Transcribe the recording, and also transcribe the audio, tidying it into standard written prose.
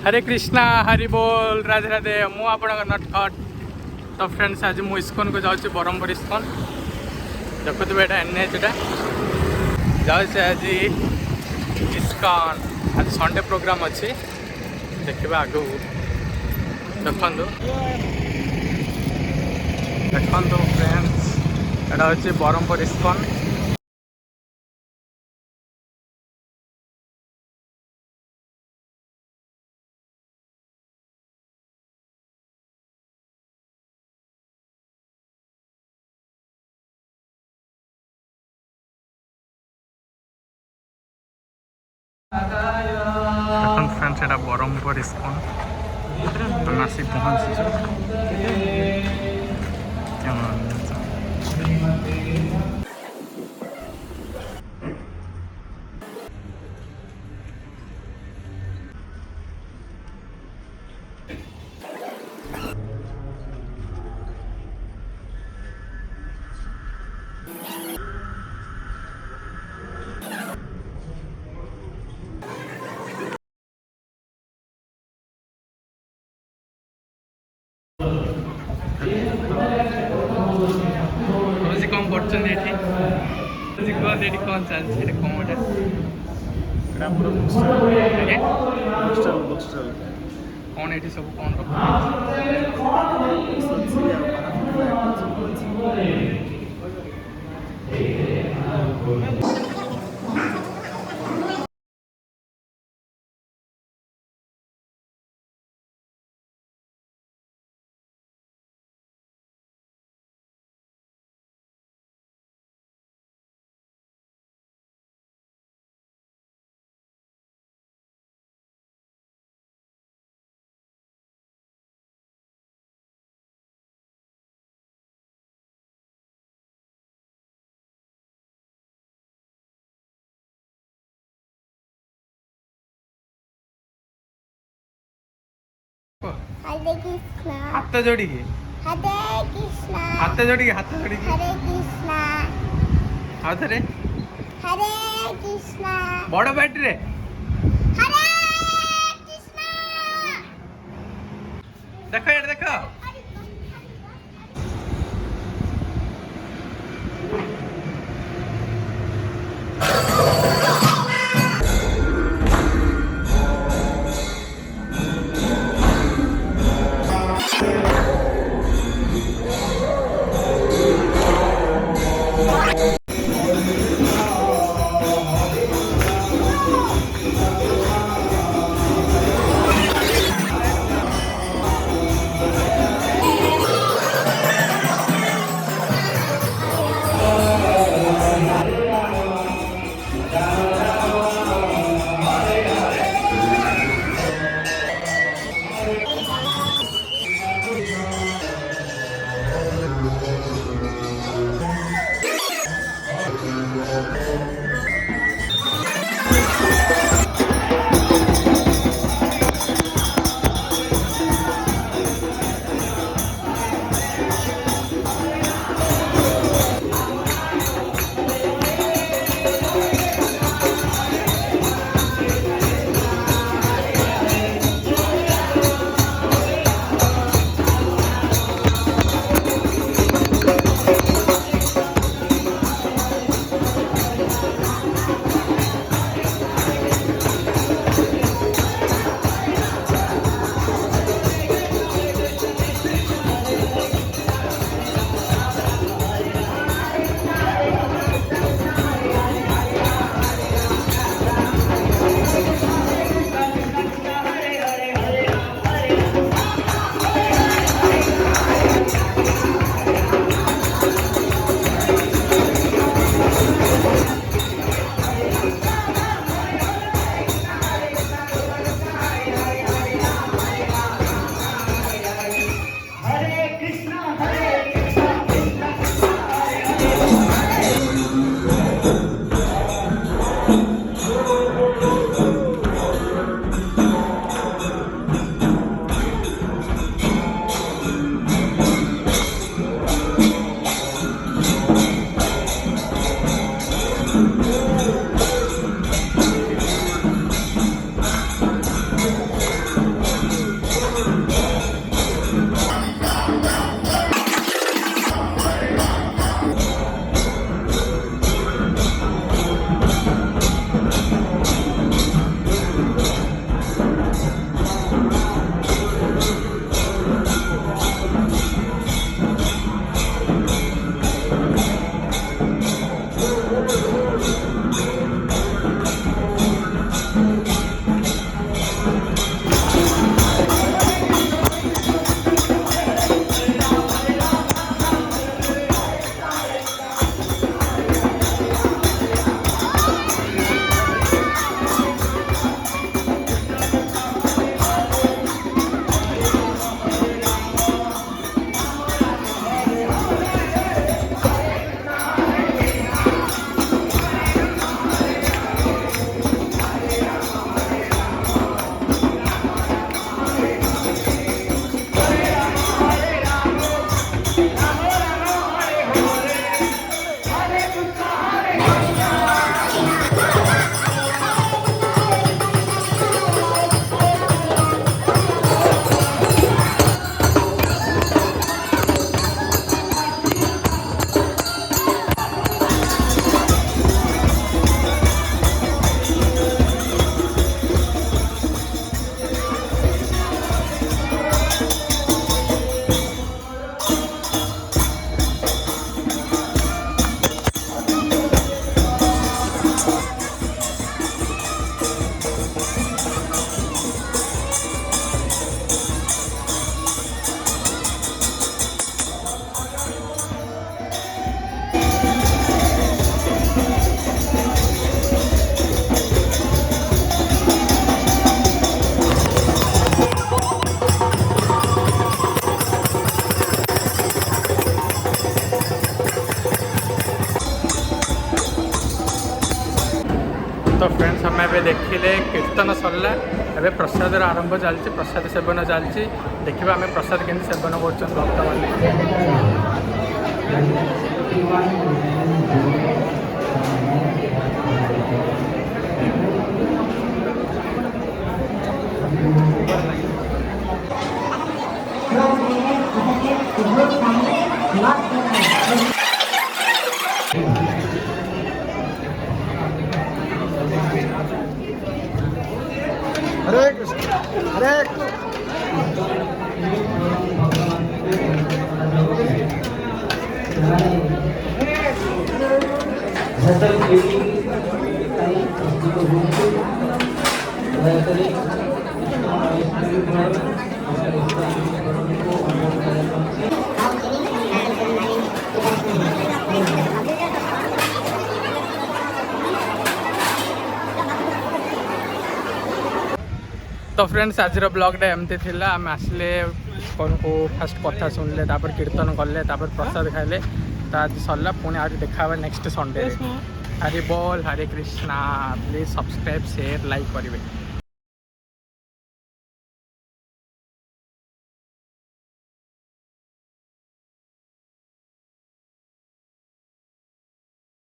हरे कृष्णा हरि बोल राधे राधे मु आप नटखट। तो फ्रेंड्स आज मु इस्कन को जाऊँ बरहमपुर इस्कन देखुए ये एनएच जाऊँ आज इस्कन आज संडे प्रोग्राम अच्छी देखा आग देखु देखु फ्रेंड्स एटा हूँ बरहमपुर इस्कन। এখন ফ্রেন্ডস এটা বরহমপুর ইস্কন আমি আসি পৌঁছিছু কেমন कौन कर कौन चलती कौन कौन ये सब कौन हाथ जोड़ी हाथ जोड़ी हरे कृष्णा बड़ बैटरी देख यार देख ଏବେ ଦେଖିଲେ କୀର୍ତ୍ତନ ସରିଲା ଏବେ ପ୍ରସାଦର ଆରମ୍ଭ ଚାଲିଛି ପ୍ରସାଦ ସେବନ ଚାଲିଛି ଦେଖିବା ଆମେ ପ୍ରସାଦ କେମିତି ସେବନ କରୁଛନ୍ତି ଭକ୍ତମାନେ हरे कृष्ण हरे तो फ्रेंड्स आज ब्लॉगटा एमती थिला आम आसले कौन को फास्ट कथा सुनले तापर कीर्तन कले तापर प्रसाद खाइले तो आज सरला पुणी आज देखा नेक्स्ट संडे हरि बोल Hare Krishna please subscribe share like करेंगे।